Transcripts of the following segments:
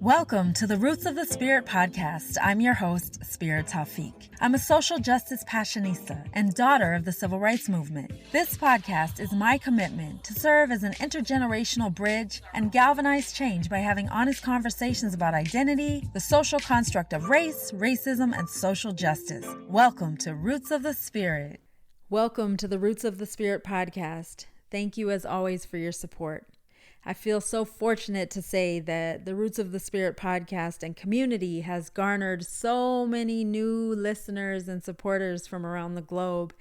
Welcome to the Roots of the Spirit podcast. I'm your host, Spirit Taufik. I'm a social justice passionista and daughter of the civil rights movement. This podcast is my commitment to serve as an intergenerational bridge and galvanize change by having honest conversations about identity, the social construct of race, racism, and social justice. Welcome to Roots of the Spirit. Welcome to the Roots of the Spirit podcast. Thank you as always for your support. I feel so fortunate to say that the Roots of the Spirit podcast and community has garnered so many new listeners and supporters from around the globe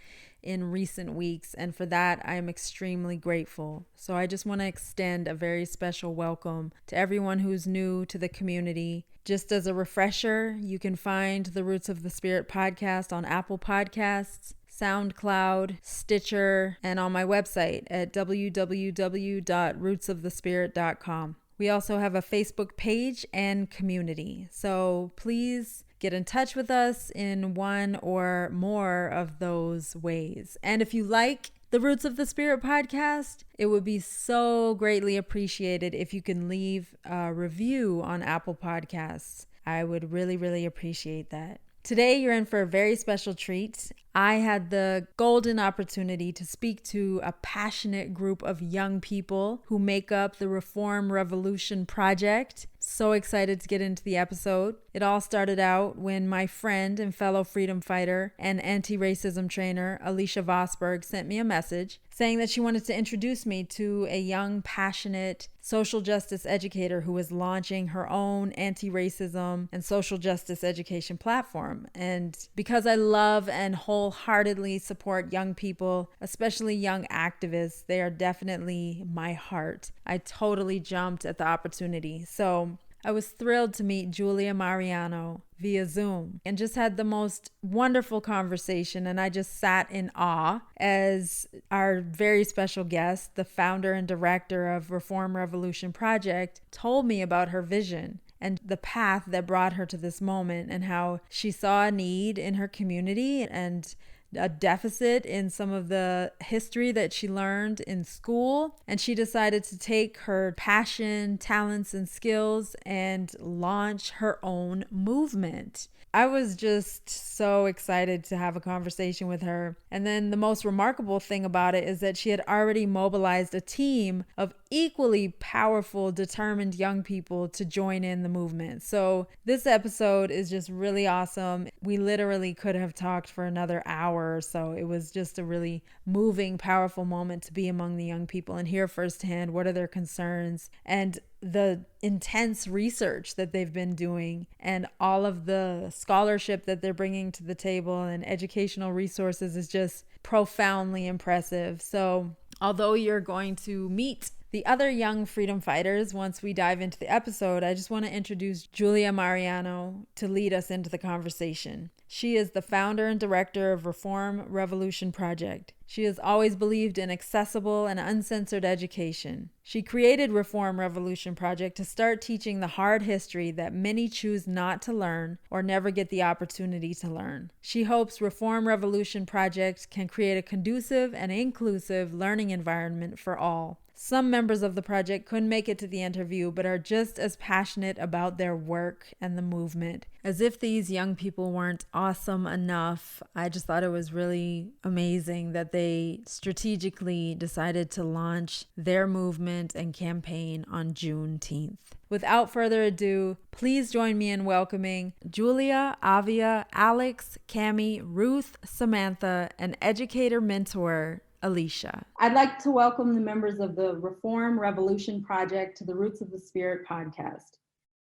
in recent weeks, and for that I am extremely grateful. So I just want to extend a very special welcome to everyone who's new to the community. Just as a refresher, you can find the Roots of the Spirit podcast on Apple Podcasts, SoundCloud, Stitcher, and on my website at www.rootsofthespirit.com. We also have a Facebook page and community. So please get in touch with us in one or more of those ways. And if you like the Roots of the Spirit podcast, it would be so greatly appreciated if you can leave a review on Apple Podcasts. I would really, really appreciate that. Today, you're in for a very special treat. I had the golden opportunity to speak to a passionate group of young people who make up the Reform Revolution Project. So excited to get into the episode. It all started out when my friend and fellow freedom fighter and anti-racism trainer, Alicia Vosberg, sent me a message saying that she wanted to introduce me to a young, passionate social justice educator who was launching her own anti-racism and social justice education platform. And because I love and wholeheartedly support young people, especially young activists, they are definitely my heart. I totally jumped at the opportunity. So I was thrilled to meet Julia Mariano via Zoom and just had the most wonderful conversation. And I just sat in awe as our very special guest, the founder and director of Reform Revolution Project, told me about her vision and the path that brought her to this moment and how she saw a need in her community and a deficit in some of the history that she learned in school. And she decided to take her passion, talents, and skills and launch her own movement. I was just so excited to have a conversation with her. And then the most remarkable thing about it is that she had already mobilized a team of equally powerful, determined young people to join in the movement. So this episode is just really awesome. We literally could have talked for another hour or so. It was just a really moving, powerful moment to be among the young people and hear firsthand what are their concerns and the intense research that they've been doing and all of the scholarship that they're bringing to the table and educational resources is just profoundly impressive. So although you're going to meet the other young freedom fighters once we dive into the episode, I just want to introduce Julia Mariano to lead us into the conversation. She is the founder and director of Reform Revolution Project. She has always believed in accessible and uncensored education. She created Reform Revolution Project to start teaching the hard history that many choose not to learn or never get the opportunity to learn. She hopes Reform Revolution Project can create a conducive and inclusive learning environment for all. Some members of the project couldn't make it to the interview, but are just as passionate about their work and the movement. As if these young people weren't awesome enough, I just thought it was really amazing that they strategically decided to launch their movement and campaign on Juneteenth. Without further ado, please join me in welcoming Julia, Avia, Alex, Cami, Ruth, Samantha, and educator mentor, Alicia. I'd like to welcome the members of the Reform Revolution Project to the Roots of the Spirit podcast.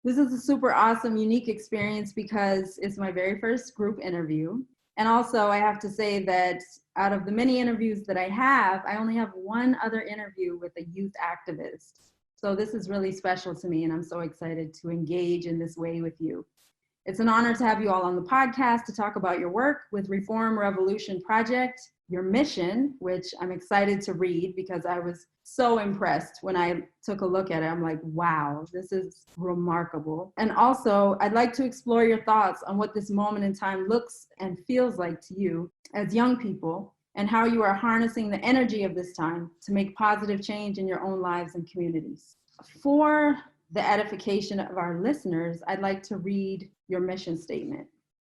This is a super awesome, unique experience because it's my very first group interview. And also I have to say that out of the many interviews that I have, I only have one other interview with a youth activist. So this is really special to me and I'm so excited to engage in this way with you. It's an honor to have you all on the podcast to talk about your work with Reform Revolution Project, your mission, which I'm excited to read because I was so impressed when I took a look at it. I'm like, wow, this is remarkable. And also, I'd like to explore your thoughts on what this moment in time looks and feels like to you as young people and how you are harnessing the energy of this time to make positive change in your own lives and communities. For the edification of our listeners, I'd like to read your mission statement.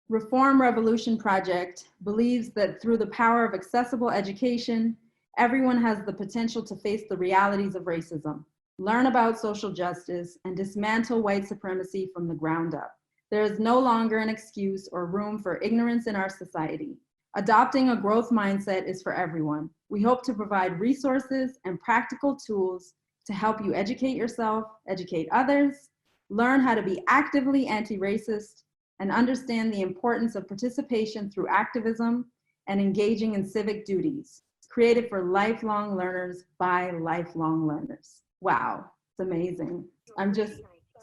Reform Revolution Project believes that through the power of accessible education, everyone has the potential to face the realities of racism, learn about social justice, and dismantle white supremacy from the ground up. There is no longer an excuse or room for ignorance in our society. Adopting a growth mindset is for everyone. We hope to provide resources and practical tools to help you educate yourself, educate others, learn how to be actively anti-racist, and understand the importance of participation through activism and engaging in civic duties, created for lifelong learners by lifelong learners. Wow, it's amazing. I'm just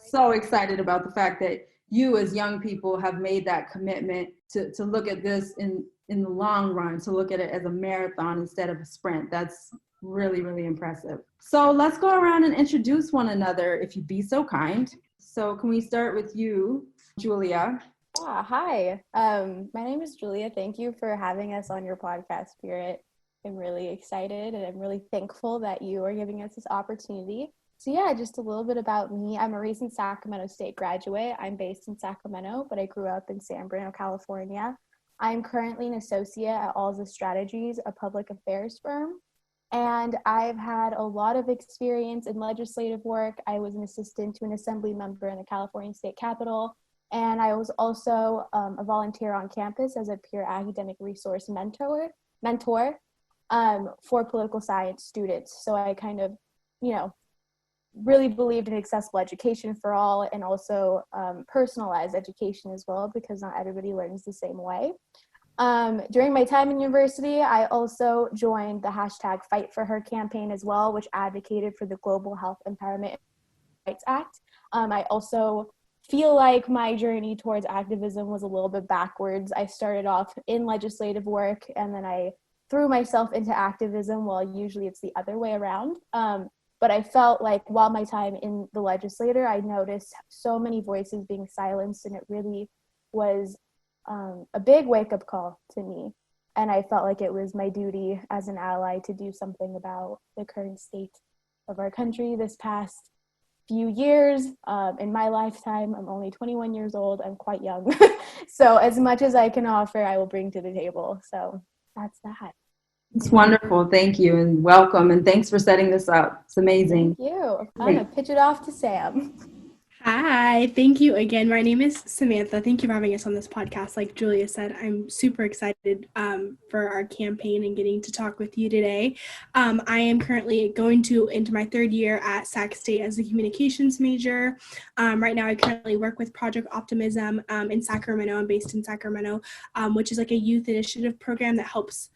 so excited about the fact that you as young people have made that commitment to look at this in the long run, to look at it as a marathon instead of a sprint. That's really, really impressive. So let's go around and introduce one another, if you'd be so kind. So can we start with you, Julia? Hi, my name is Julia. Thank you for having us on your podcast, Spirit. I'm really excited and I'm really thankful that you are giving us this opportunity. So yeah, just a little bit about me. I'm a recent Sacramento State graduate. I'm based in Sacramento, but I grew up in San Bernardino, California. I'm currently an associate at Alza Strategies, a public affairs firm. And I've had a lot of experience in legislative work. I was an assistant to an assembly member in the California State Capitol. And I was also a volunteer on campus as a peer academic resource mentor for political science students. So I kind of, really believed in accessible education for all, and also personalized education as well, because not everybody learns the same way. During my time in university, I also joined the hashtag Fight for Her campaign as well, which advocated for the Global Health Empowerment Rights Act. I also feel like my journey towards activism was a little bit backwards. I started off in legislative work and then I threw myself into activism, while usually it's the other way around. But I felt like while my time in the legislature, I noticed so many voices being silenced, and it really was a big wake-up call to me. And I felt like it was my duty as an ally to do something about the current state of our country this past few years. In my lifetime, I'm only 21 years old. I'm quite young. So as much as I can offer, I will bring to the table. So that's that. It's wonderful. Thank you and welcome. And thanks for setting this up. It's amazing. Thank you. I'm going to pitch it off to Sam. Hi, thank you again. My name is Samantha. Thank you for having us on this podcast. Like Julia said, I'm super excited for our campaign and getting to talk with you today. I am currently going into my third year at Sac State as a communications major. Right now, I currently work with Project Optimism in Sacramento. I'm based in Sacramento, which is like a youth initiative program that helps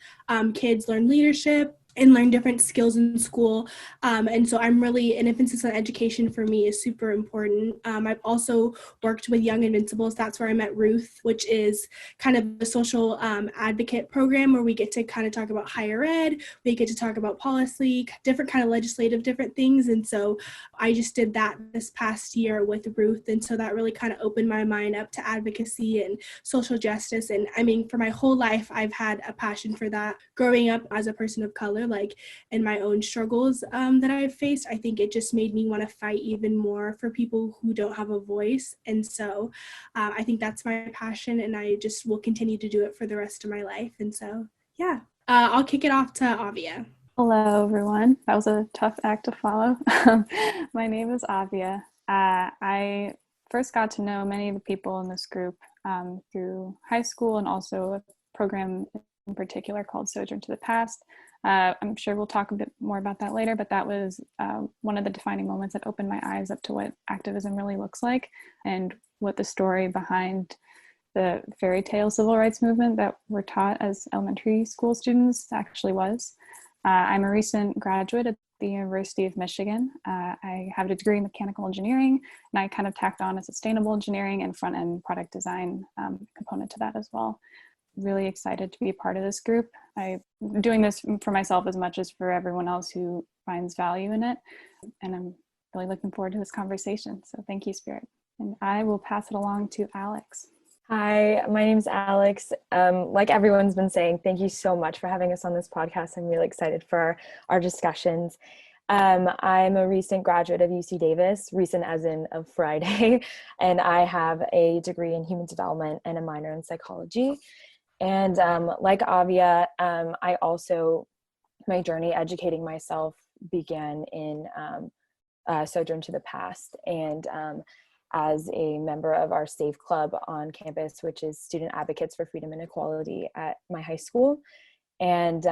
kids learn leadership and learn different skills in school. And so I'm really, an emphasis on education for me is super important. I've also worked with Young Invincibles. That's where I met Ruth, which is kind of a social advocate program where we get to kind of talk about higher ed. We get to talk about policy, different kind of legislative, different things. And so I just did that this past year with Ruth. And so that really kind of opened my mind up to advocacy and social justice. And I mean, for my whole life, I've had a passion for that. Growing up as a person of color, like in my own struggles that I've faced, I think it just made me want to fight even more for people who don't have a voice. And so I think that's my passion, and I just will continue to do it for the rest of my life. And so, yeah, I'll kick it off to Avia. Hello, everyone. That was a tough act to follow. My name is Avia. I first got to know many of the people in this group through high school, and also a program in particular called Sojourn to the Past. I'm sure we'll talk a bit more about that later, but that was one of the defining moments that opened my eyes up to what activism really looks like, and what the story behind the fairy tale civil rights movement that we're taught as elementary school students actually was. I'm a recent graduate at the University of Michigan. I have a degree in mechanical engineering, and I kind of tacked on a sustainable engineering and front-end product design component to that as well. Really excited to be a part of this group. I'm doing this for myself as much as for everyone else who finds value in it. And I'm really looking forward to this conversation. So thank you, Spirit. And I will pass it along to Alex. Hi, my name's Alex. Like everyone's been saying, thank you so much for having us on this podcast. I'm really excited for our discussions. I'm a recent graduate of UC Davis, recent as in of Friday, and I have a degree in human development and a minor in psychology. And like Avia, I also, my journey educating myself began in Sojourn to the Past, and as a member of our SAFE Club on campus, which is Student Advocates for Freedom and Equality at my high school. And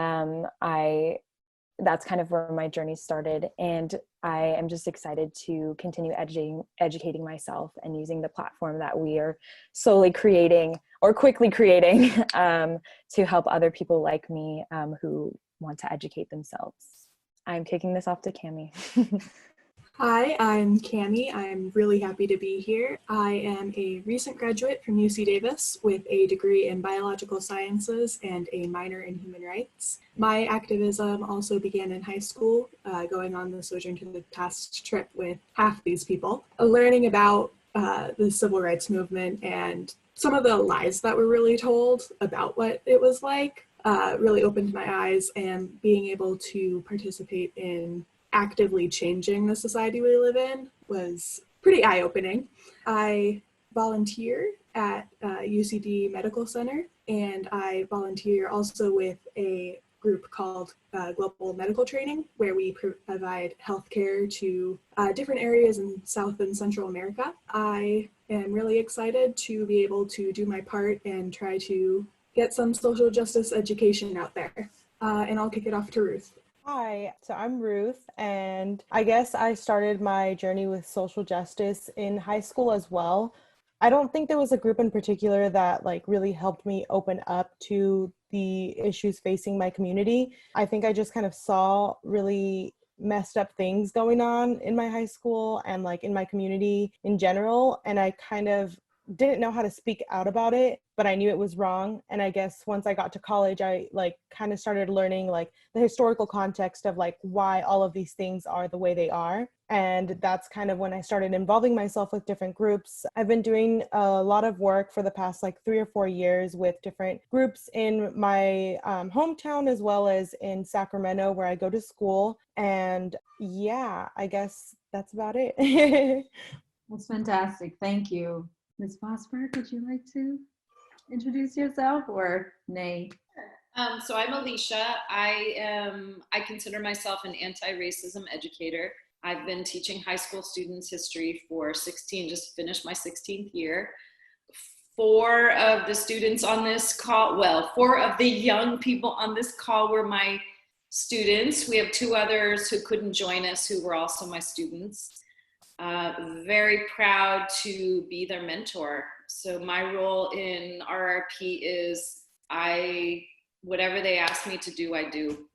that's kind of where my journey started. And I am just excited to continue educating myself and using the platform that we are slowly creating or quickly creating to help other people like me who want to educate themselves. I'm kicking this off to Cami. Hi, I'm Cami. I'm really happy to be here. I am a recent graduate from UC Davis with a degree in biological sciences and a minor in human rights. My activism also began in high school, going on the Sojourn to the Past trip with half these people, learning about the civil rights movement and some of the lies that were really told about what it was like really opened my eyes, and being able to participate in actively changing the society we live in was pretty eye-opening. I volunteer at UCD Medical Center, and I volunteer also with a group called Global Medical Training, where we provide healthcare to different areas in South and Central America. I am really excited to be able to do my part and try to get some social justice education out there. And I'll kick it off to Ruth. Hi, so I'm Ruth, and I guess I started my journey with social justice in high school as well. I don't think there was a group in particular that really helped me open up to the issues facing my community. I think I just kind of saw really messed up things going on in my high school and in my community in general, and I kind of didn't know how to speak out about it, but I knew it was wrong. And I guess once I got to college, I kind of started learning the historical context of why all of these things are the way they are. And that's kind of when I started involving myself with different groups. I've been doing a lot of work for the past 3 or 4 years with different groups in my hometown, as well as in Sacramento, where I go to school. And yeah, I guess that's about it. That's fantastic. Thank you. Ms. Fosberg, would you like to introduce yourself, or nay? So I'm Alicia. I consider myself an anti-racism educator. I've been teaching high school students history for just finished my 16th year. 4 of the students on this call, 4 of the young people on this call were my students. We have 2 others who couldn't join us who were also my students. Very proud to be their mentor. So my role in RRP is whatever they ask me to do, I do.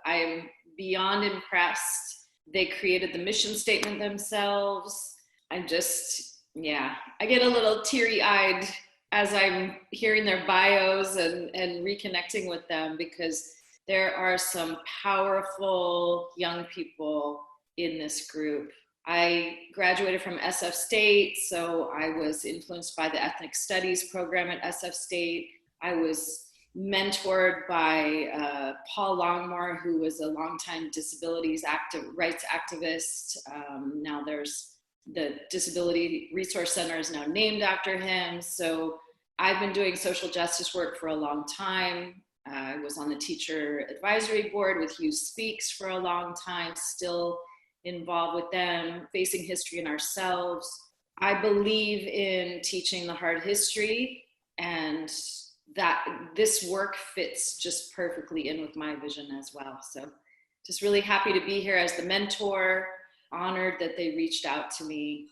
I am beyond impressed. They created the mission statement themselves. I get a little teary-eyed as I'm hearing their bios and reconnecting with them, because there are some powerful young people in this group. I graduated from SF State, so I was influenced by the ethnic studies program at SF State. I was mentored by Paul Longmore, who was a longtime disabilities rights activist. Now there's the Disability Resource Center is now named after him. So I've been doing social justice work for a long time. I was on the teacher advisory board with Hughes Speaks for a long time, still involved with them, facing history in ourselves. I believe in teaching the hard history, and that this work fits just perfectly in with my vision as well. So just really happy to be here as the mentor, honored that they reached out to me,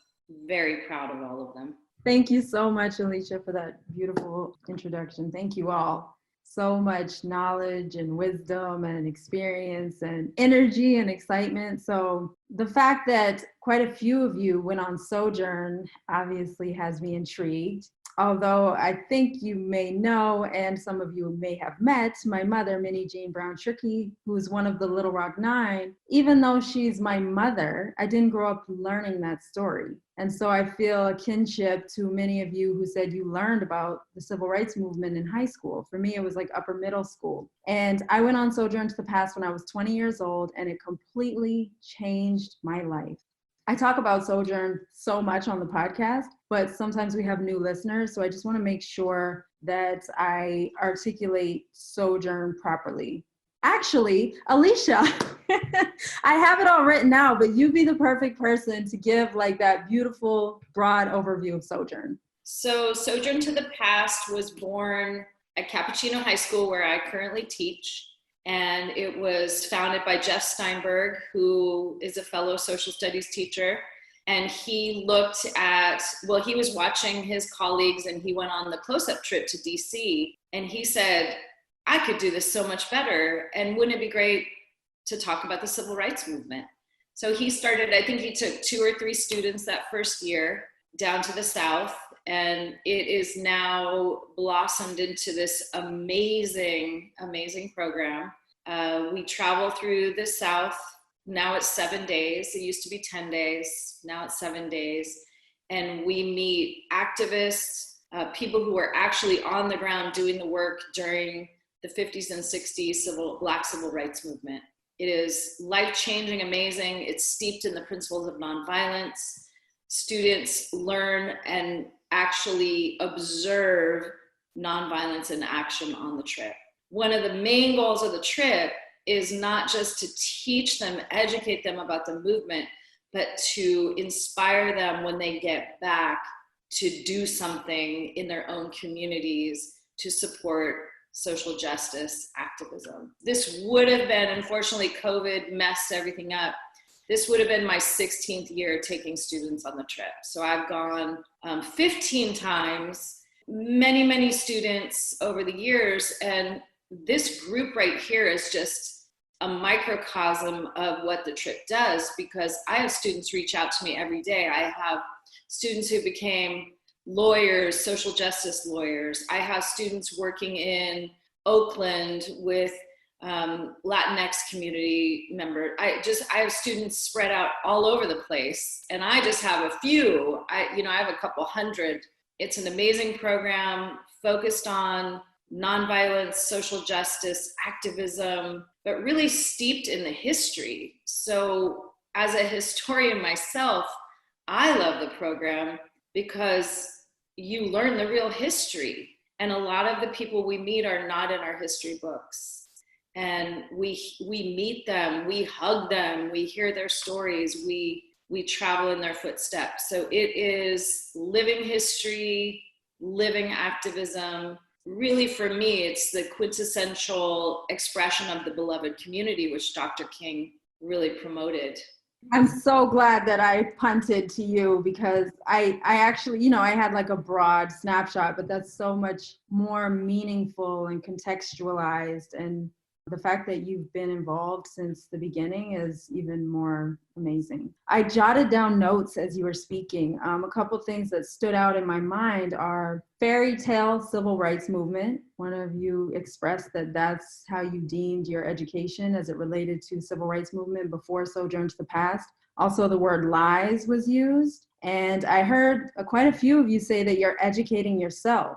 very proud of all of them. Thank you so much, Alicia, for that beautiful introduction. Thank you all. So much knowledge and wisdom and experience and energy and excitement. So the fact that quite a few of you went on Sojourn obviously has me intrigued. Although I think you may know, and some of you may have met, my mother, Minnie Jean Brown Trickey, who's one of the Little Rock Nine. Even though she's my mother, I didn't grow up learning that story. And so I feel a kinship to many of you who said you learned about the civil rights movement in high school. For me, it was like upper middle school. And I went on Sojourn to the Past when I was 20 years old, and it completely changed my life. I talk about Sojourn so much on the podcast, but sometimes we have new listeners. So I just want to make sure that I articulate Sojourn properly. Actually, Alicia, I have it all written out, but you'd be the perfect person to give like that beautiful, broad overview of Sojourn. So Sojourn to the Past was born at Cappuccino High School, where I currently teach. And it was founded by Jeff Steinberg, who is a fellow social studies teacher. And he looked at, well, he was watching his colleagues, and he went on the close-up trip to DC. And he said, I could do this so much better. And wouldn't it be great to talk about the civil rights movement? So he started, I think he took 2 or 3 students that first year down to the South. And it is now blossomed into this amazing, amazing program. We travel through the South. Now it's 7 days. It used to be 10 days. Now it's 7 days. And we meet activists, people who are actually on the ground doing the work during the 50s and 60s Black civil rights movement. It is life-changing, amazing. It's steeped in the principles of nonviolence. Students learn and actually observe nonviolence in action on the trip. One of the main goals of the trip is not just to teach them, educate them about the movement, but to inspire them when they get back to do something in their own communities to support social justice activism. This would have been, unfortunately, COVID messed everything up. This would have been my 16th year taking students on the trip. So I've gone 15 times, many students over the years. And this group right here is just a microcosm of what the trip does, because I have students reach out to me every day. I have students who became lawyers, social justice lawyers. I have students working in Oakland with Latinx community members. I have students spread out all over the place, and I just have a few. I have a couple hundred. It's an amazing program focused on nonviolence, social justice, activism, but really steeped in the history. So as a historian myself, I love the program because you learn the real history. And a lot of the people we meet are not in our history books. And we meet them, we hug them, we hear their stories, we travel in their footsteps. So it is living history, living activism. Really, for me, it's the quintessential expression of the beloved community, which Dr. King really promoted. I'm so glad that I punted to you, because I actually, I had like a broad snapshot, but that's so much more meaningful and contextualized. And the fact that you've been involved since the beginning is even more amazing. I jotted down notes as you were speaking. A couple things that stood out in my mind are fairy tale civil rights movement. One of you expressed that that's how you deemed your education as it related to civil rights movement before Sojourn to the Past. Also, the word lies was used. And I heard quite a few of you say that you're educating yourself.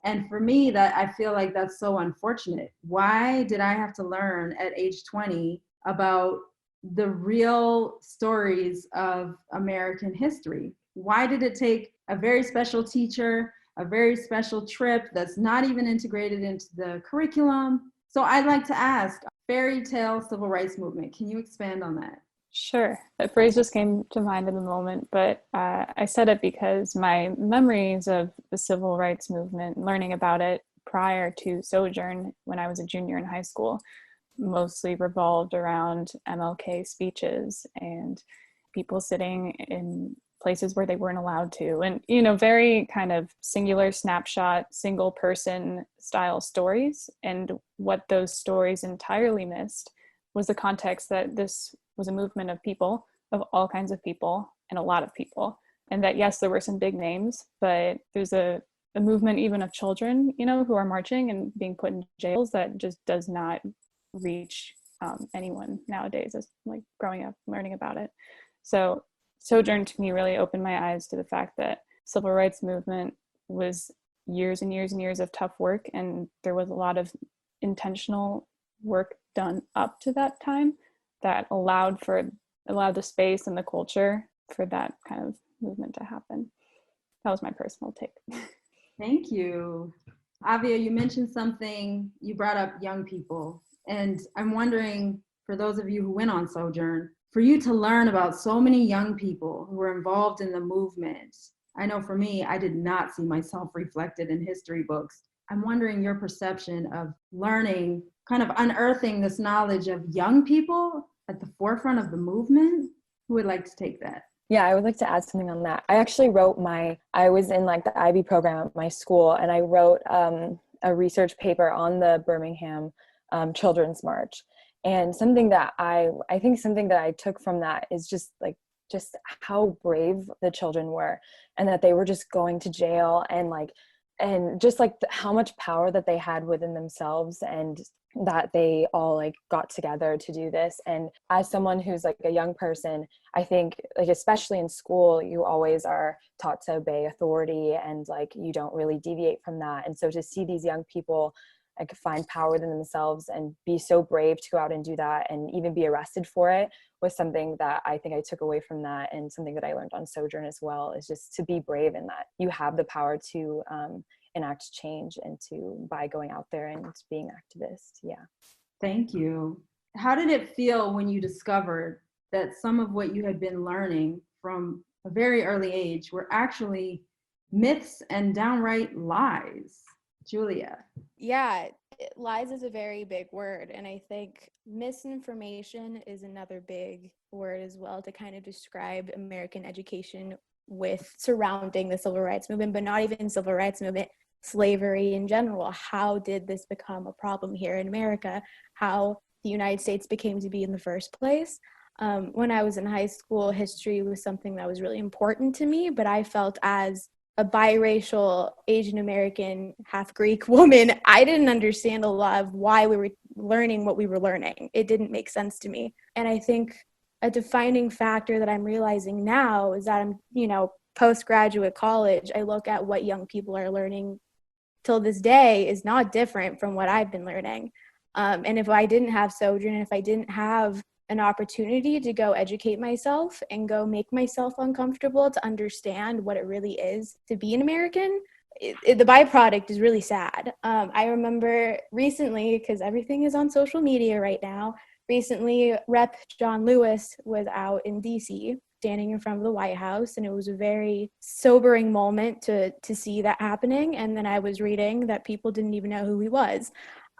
And for me, that I feel like that's so unfortunate. Why did I have to learn at age 20 about the real stories of American history? Why did it take a very special teacher, a very special trip that's not even integrated into the curriculum? So I'd like to ask, fairy tale civil rights movement, can you expand on that? Sure. That phrase just came to mind in the moment, but I said it because my memories of the civil rights movement, learning about it prior to Sojourn when I was a junior in high school, mostly revolved around MLK speeches and people sitting in places where they weren't allowed to. And, very kind of singular snapshot, single person style stories. And what those stories entirely missed was the context that this was a movement of people, of all kinds of people, and a lot of people. And that, yes, there were some big names, but there's a a movement even of children, you know, who are marching and being put in jails that just does not reach anyone nowadays, as like growing up, learning about it. So Sojourn to me really opened my eyes to the fact that civil rights movement was years and years and years of tough work, and there was a lot of intentional work done up to that time that allowed the space and the culture for that kind of movement to happen. That was my personal take. Thank you. Avia, you mentioned something, you brought up young people. And I'm wondering, for those of you who went on Sojourn, for you to learn about so many young people who were involved in the movement. I know for me, I did not see myself reflected in history books. I'm wondering your perception of learning, kind of unearthing this knowledge of young people at the forefront of the movement. Who would like to take that? Yeah, I would like to add something on that. I actually I was in like the IB program at my school, and I wrote a research paper on the Birmingham Children's March. And something that I think something that I took from that is just how brave the children were, and that they were just going to jail, and just like how much power that they had within themselves, and that they all like got together to do this. And as someone who's like a young person, I think like especially in school, you always are taught to obey authority, and like you don't really deviate from that. And so to see these young people like find power within themselves and be so brave to go out and do that, and even be arrested for it, was something that I think I took away from that, and something that I learned on Sojourn as well, is just to be brave in that you have the power to enact change, and by going out there and being activist. Yeah. Thank you. How did it feel when you discovered that some of what you had been learning from a very early age were actually myths and downright lies? Julia. Yeah, lies is a very big word. And I think misinformation is another big word as well to kind of describe American education with surrounding the civil rights movement, but not even civil rights movement, slavery in general. How did this become a problem here in America? How the United States became to be in the first place? When I was in high school, history was something that was really important to me, but I felt as a biracial Asian American, half Greek woman, I didn't understand a lot of why we were learning what we were learning. It didn't make sense to me. And I think a defining factor that I'm realizing now is that I'm, postgraduate college, I look at what young people are learning till this day is not different from what I've been learning. And if I didn't have Sojourn, and if I didn't have an opportunity to go educate myself and go make myself uncomfortable to understand what it really is to be an American, the byproduct is really sad. I remember recently, because everything is on social media right now, recently Rep. John Lewis was out in DC standing in front of the White House, and it was a very sobering moment to see that happening. And then I was reading that people didn't even know who he was.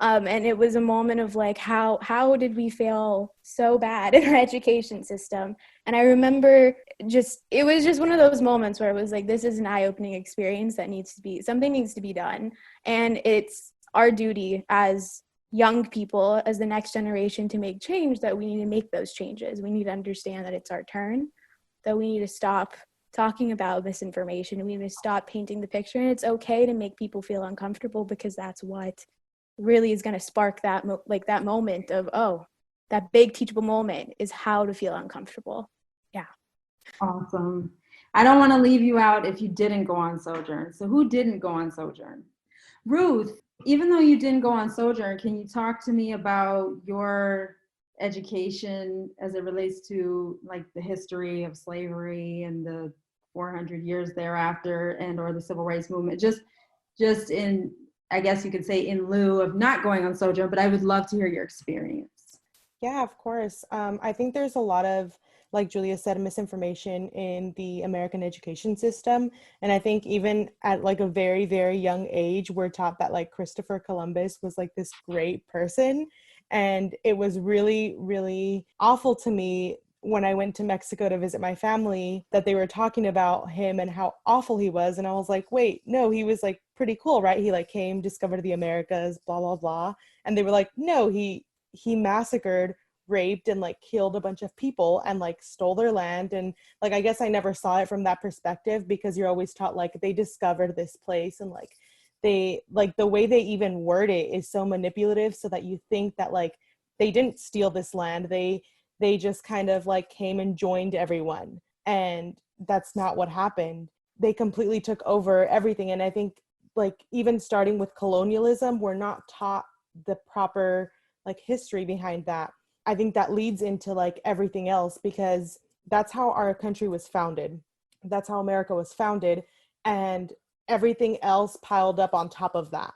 And it was a moment of like, how did we fail so bad in our education system? And I remember it was just one of those moments where it was like, this is an eye-opening experience that something needs to be done. And it's our duty as young people, as the next generation, to make change, that we need to make those changes. We need to understand that it's our turn, that we need to stop talking about misinformation, and we need to stop painting the picture. And it's okay to make people feel uncomfortable, because that's what really is going to spark that that moment of, oh, that big teachable moment is how to feel uncomfortable. Yeah. Awesome. I don't want to leave you out if you didn't go on Sojourn. So who didn't go on Sojourn? Ruth, even though you didn't go on Sojourn, can you talk to me about your education as it relates to like the history of slavery and the 400 years thereafter, and or the civil rights movement, just in, I guess you could say, in lieu of not going on Sojourn, but I would love to hear your experience. Yeah, of course. I think there's a lot of, like Julia said, misinformation in the American education system. And I think even at like a very, very young age, we're taught that like Christopher Columbus was like this great person. And it was really, really awful to me when I went to Mexico to visit my family that they were talking about him and how awful he was. And I was like, wait, no, he was like pretty cool, right? He like came, discovered the Americas, blah, blah, blah. And they were like, no, he massacred raped and like killed a bunch of people and like stole their land. And like, I guess I never saw it from that perspective, because you're always taught like they discovered this place, and like they, like the way they even word it is so manipulative, so that you think that like they didn't steal this land, they just kind of like came and joined everyone. And that's not what happened. They completely took over everything. And I think like even starting with colonialism, we're not taught the proper like history behind that. I think that leads into like everything else, because that's how our country was founded. That's how America was founded. And everything else piled up on top of that,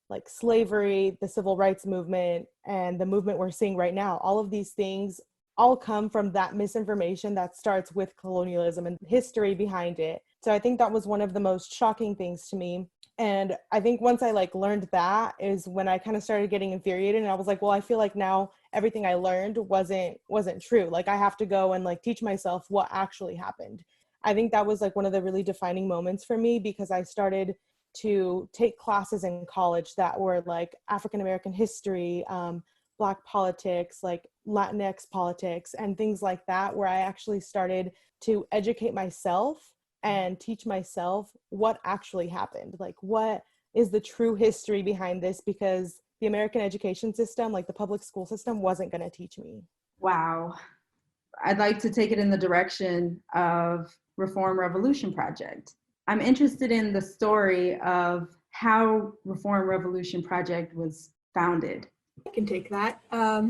like slavery, the civil rights movement, and the movement we're seeing right now. All of these things all come from that misinformation that starts with colonialism and history behind it. So I think that was one of the most shocking things to me. And I think once I like learned that is when I kind of started getting infuriated, and I was like, well, I feel like now everything I learned wasn't true. Like I have to go and like teach myself what actually happened. I think that was like one of the really defining moments for me, because I started to take classes in college that were like African American history, Black politics, like Latinx politics, and things like that, where I actually started to educate myself and teach myself what actually happened. Like, what is the true history behind this? Because the American education system, like the public school system, wasn't going to teach me. Wow. I'd like to take it in the direction of Reform Revolution Project. I'm interested in the story of how Reform Revolution Project was founded. I can take that.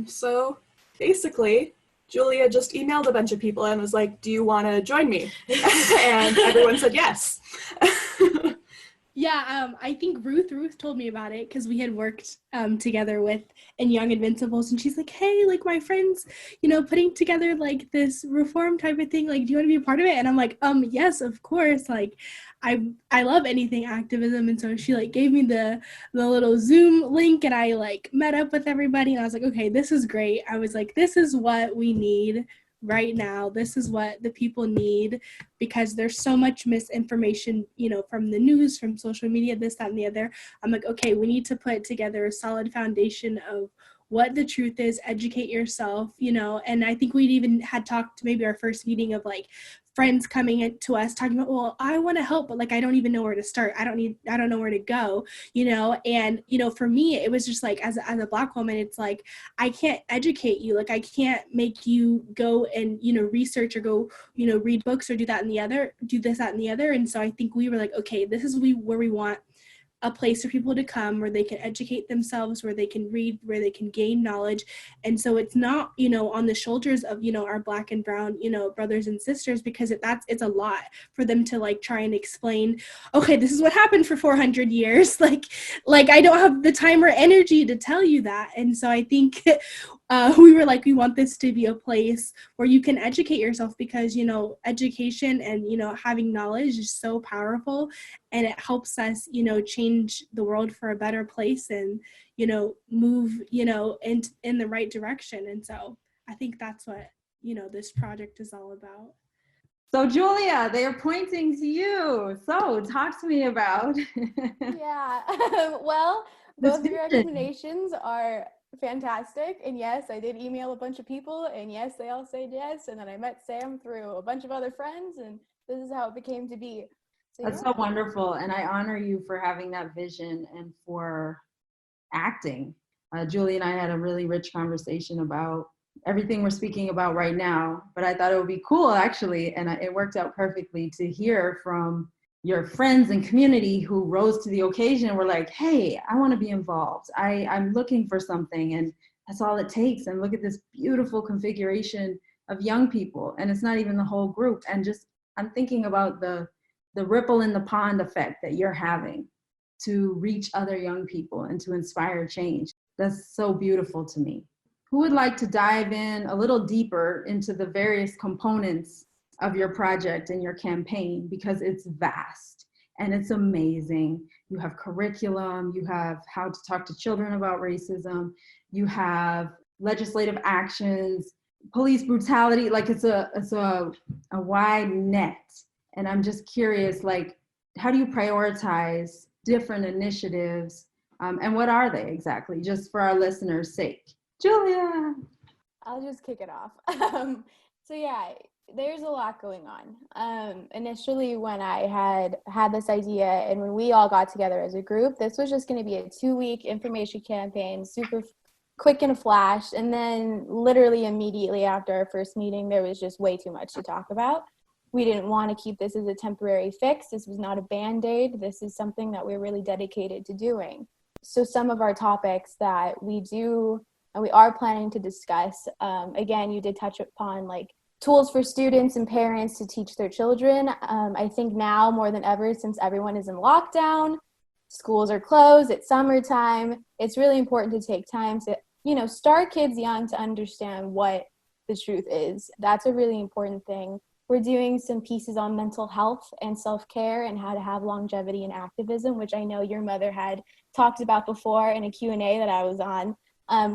So basically, Julia just emailed a bunch of people and was like, do you want to join me? And everyone said yes. Yeah, I think Ruth told me about it because we had worked together in Young Invincibles, and she's like, hey, like my friends, putting together like this reform type of thing, like, do you want to be a part of it? And I'm like, yes, of course, like I love anything activism. And so she like gave me the little Zoom link, and I like met up with everybody, and I was like, okay, this is great. I was like, this is what we need right now. This is what the people need, because there's so much misinformation, from the news, from social media, this, that, and the other. I'm like, okay, we need to put together a solid foundation of what the truth is, educate yourself, and I think we'd even had talked to maybe our first meeting of like friends coming in to us talking about, well, I want to help, but like I don't even know where to start. I don't know where to go, and for me it was just like as a Black woman, it's like I can't educate you, like I can't make you go and research or go read books or do this, that, and the other. And so I think we were like, okay, this is where we want a place for people to come where they can educate themselves, where they can read, where they can gain knowledge. And so it's not, on the shoulders of, our Black and brown, brothers and sisters, because it's a lot for them to like try and explain, okay, this is what happened for 400 years. Like I don't have the time or energy to tell you that. And so I think we were like, we want this to be a place where you can educate yourself, because, education and, having knowledge is so powerful, and it helps us, change the world for a better place and, move, in the right direction. And so I think that's what, this project is all about. So Julia, they are pointing to you. So talk to me about. Yeah, well, both of your recommendations are fantastic. And yes, I did email a bunch of people, and yes, they all said yes. And then I met Sam through a bunch of other friends, and this is how it became to be. So, That's so wonderful. And I honor you for having that vision and for acting. Julie and I had a really rich conversation about everything we're speaking about right now, but I thought it would be cool actually, and it worked out perfectly to hear from your friends and community who rose to the occasion and were like, hey, I want to be involved. I'm looking for something, and that's all it takes. And look at this beautiful configuration of young people, and it's not even the whole group. And just, I'm thinking about the ripple in the pond effect that you're having to reach other young people and to inspire change. That's so beautiful to me. Who would like to dive in a little deeper into the various components of your project and your campaign, because it's vast and it's amazing. You have curriculum, you have how to talk to children about racism, you have legislative actions, police brutality, like it's a wide net. And I'm just curious, like, how do you prioritize different initiatives, and what are they exactly, just for our listeners' sake? Julia. I'll just kick it off. So yeah, there's a lot going on. Initially, when I had this idea and when we all got together as a group, this was just going to be a 2-week information campaign, super quick and a flash. And then literally immediately after our first meeting, there was just way too much to talk about. We didn't want to keep this as a temporary fix. This was not a Band-Aid. This is something that we're really dedicated to doing. So some of our topics that we do and we are planning to discuss, again, you did touch upon like tools for students and parents to teach their children. I think now more than ever, since everyone is in lockdown, schools are closed, it's summertime, it's really important to take time to, start kids young to understand what the truth is. That's a really important thing. We're doing some pieces on mental health and self-care and how to have longevity and activism, which I know your mother had talked about before in a Q&A that I was on,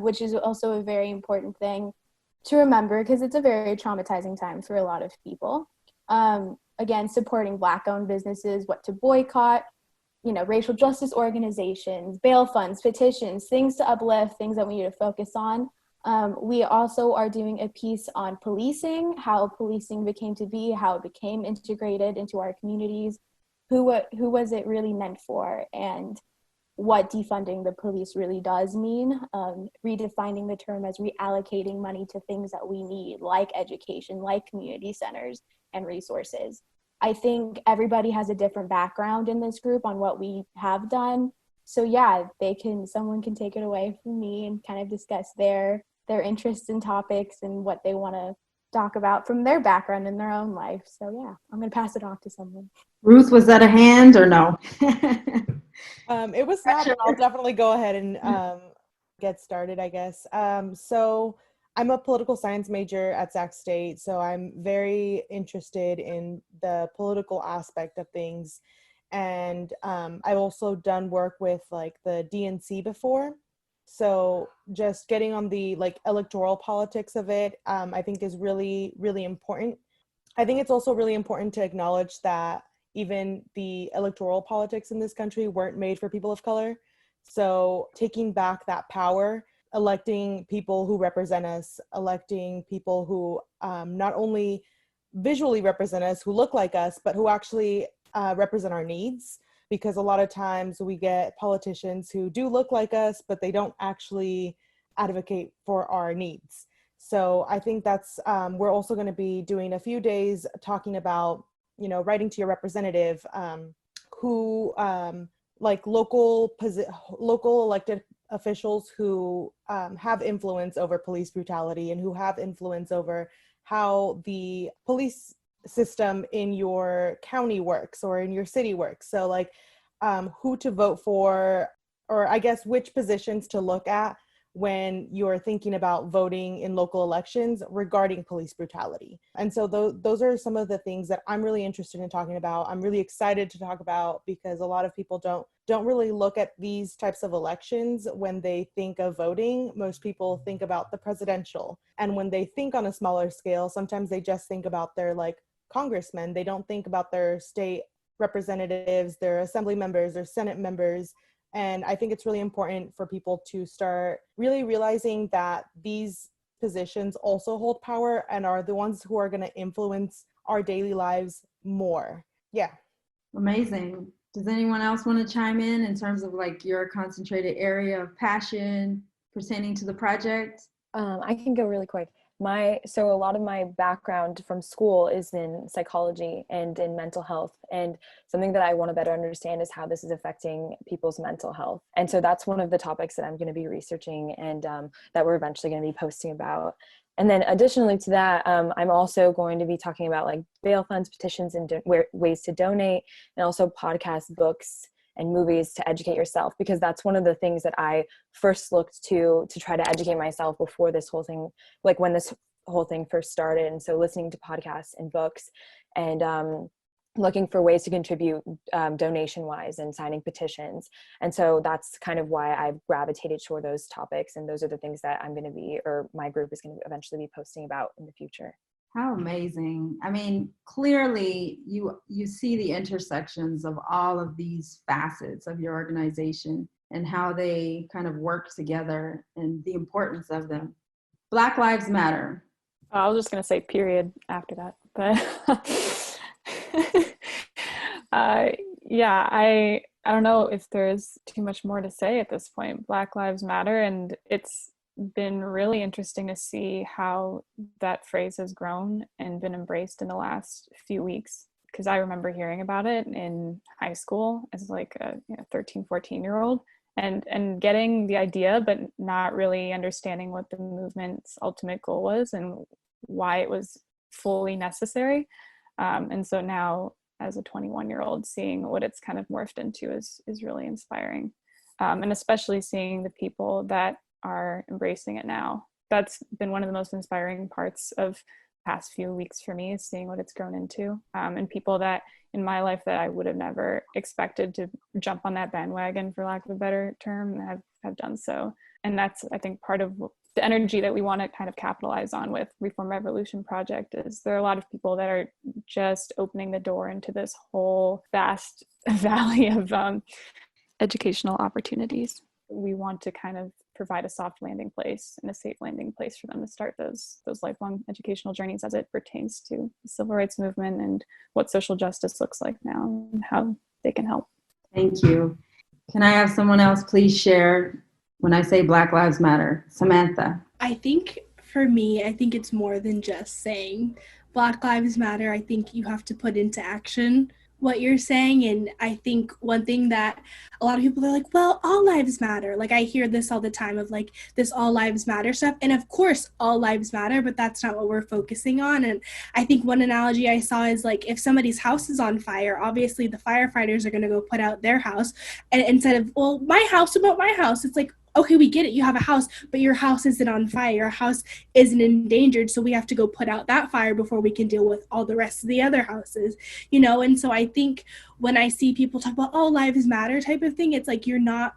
which is also a very important thing to remember because it's a very traumatizing time for a lot of people. Again, supporting Black-owned businesses, what to boycott, racial justice organizations, bail funds, petitions, things to uplift, things that we need to focus on. We also are doing a piece on policing, how policing became to be, how it became integrated into our communities, who was it really meant for, and what defunding the police really does mean, redefining the term as reallocating money to things that we need, like education, like community centers and resources. I think everybody has a different background in this group on what we have done. So yeah, someone can take it away from me and kind of discuss their interests and topics and what they want to talk about from their background in their own life. So yeah, I'm going to pass it off to someone. Ruth, was that a hand or no? It was not, but I'll definitely go ahead and get started, I guess. So I'm a political science major at Sac State, so I'm very interested in the political aspect of things. And I've also done work with like the DNC before. So just getting on the like electoral politics of it, I think is really, really important. I think it's also really important to acknowledge that even the electoral politics in this country weren't made for people of color. So taking back that power, electing people who represent us, electing people who not only visually represent us, who look like us, but who actually represent our needs. Because a lot of times we get politicians who do look like us, but they don't actually advocate for our needs. So I think that's, we're also going to be doing a few days talking about, writing to your representative who like local elected officials who have influence over police brutality and who have influence over how the police system in your county works or in your city works. So like who to vote for, or I guess which positions to look at when you're thinking about voting in local elections regarding police brutality. And so those are some of the things that I'm really interested in talking about. I'm really excited to talk about because a lot of people don't really look at these types of elections when they think of voting. Most people think about the presidential. And when they think on a smaller scale, sometimes they just think about their like congressmen. They don't think about their state representatives, their assembly members, their Senate members. And I think it's really important for people to start really realizing that these positions also hold power and are the ones who are going to influence our daily lives more. Yeah. Amazing. Does anyone else want to chime in terms of like your concentrated area of passion pertaining to the project? I can go really quick. So a lot of my background from school is in psychology and in mental health. And something that I want to better understand is how this is affecting people's mental health. And so that's one of the topics that I'm going to be researching and that we're eventually going to be posting about. And then additionally to that, I'm also going to be talking about like bail funds, petitions, and ways to donate, and also podcasts, books, and movies to educate yourself, because that's one of the things that I first looked to try to educate myself before this whole thing, like when this whole thing first started. And so listening to podcasts and books and looking for ways to contribute donation wise and signing petitions. And so that's kind of why I've gravitated toward those topics. And those are the things that I'm going to be, or my group is going to eventually be posting about in the future. How amazing. I mean, clearly you see the intersections of all of these facets of your organization and how they kind of work together and the importance of them. Black Lives Matter. I was just going to say period after that, but yeah, I don't know if there's too much more to say at this point. Black Lives Matter, and it's been really interesting to see how that phrase has grown and been embraced in the last few weeks, because I remember hearing about it in high school as like a 13, 14-year-old, and getting the idea but not really understanding what the movement's ultimate goal was and why it was fully necessary. And so now, as a 21-year-old, seeing what it's kind of morphed into is really inspiring. And especially seeing the people that are embracing it now. That's been one of the most inspiring parts of the past few weeks for me, is seeing what it's grown into. And people that in my life that I would have never expected to jump on that bandwagon, for lack of a better term, have done so. And that's, I think, part of the energy that we want to kind of capitalize on with Reform Revolution Project. Is there are a lot of people that are just opening the door into this whole vast valley of educational opportunities. We want to kind of provide a soft landing place and a safe landing place for them to start those lifelong educational journeys as it pertains to the civil rights movement and what social justice looks like now and how they can help. Thank you. Can I have someone else please share when I say Black Lives Matter? Samantha. I think for me, I think it's more than just saying Black Lives Matter. I think you have to put into action what you're saying. And I think one thing that a lot of people are like, well, all lives matter. Like, I hear this all the time of like this all lives matter stuff. And of course, all lives matter, but that's not what we're focusing on. And I think one analogy I saw is like, if somebody's house is on fire, obviously the firefighters are going to go put out their house. And instead of, well, my house about my house, it's like, okay, we get it. You have a house, but your house isn't on fire. Your house isn't endangered. So we have to go put out that fire before we can deal with all the rest of the other houses, you know? And so I think when I see people talk about all lives matter type of thing, it's like, you're not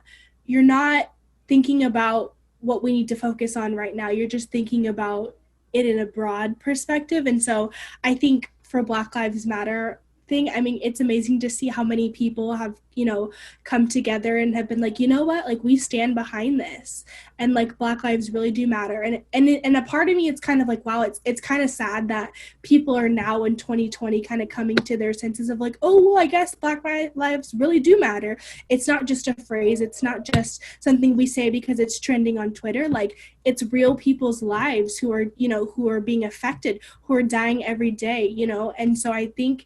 thinking about what we need to focus on right now. You're just thinking about it in a broad perspective. And so I think for Black Lives Matter thing, I mean, it's amazing to see how many people have, you know, come together and have been like, you know what, like, we stand behind this, and like Black lives really do matter. And a part of me, it's kind of like, wow, it's kind of sad that people are now in 2020 kind of coming to their senses of like, oh, well, I guess Black lives really do matter. It's not just a phrase. It's not just something we say because it's trending on Twitter. Like, it's real people's lives who are, you know, who are being affected, who are dying every day, you know. And so I think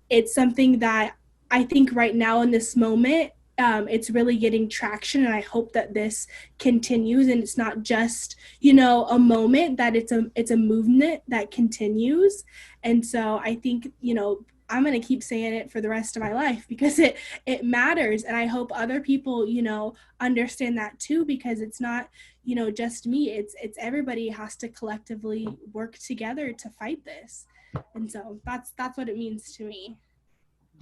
it's something that I think right now in this moment, it's really getting traction, and I hope that this continues, and it's not just, you know, a moment, that it's a movement that continues. And so I think, you know, I'm going to keep saying it for the rest of my life because it matters. And I hope other people, you know, understand that too, because it's not, you know, just me. It's everybody has to collectively work together to fight this. And so that's what it means to me.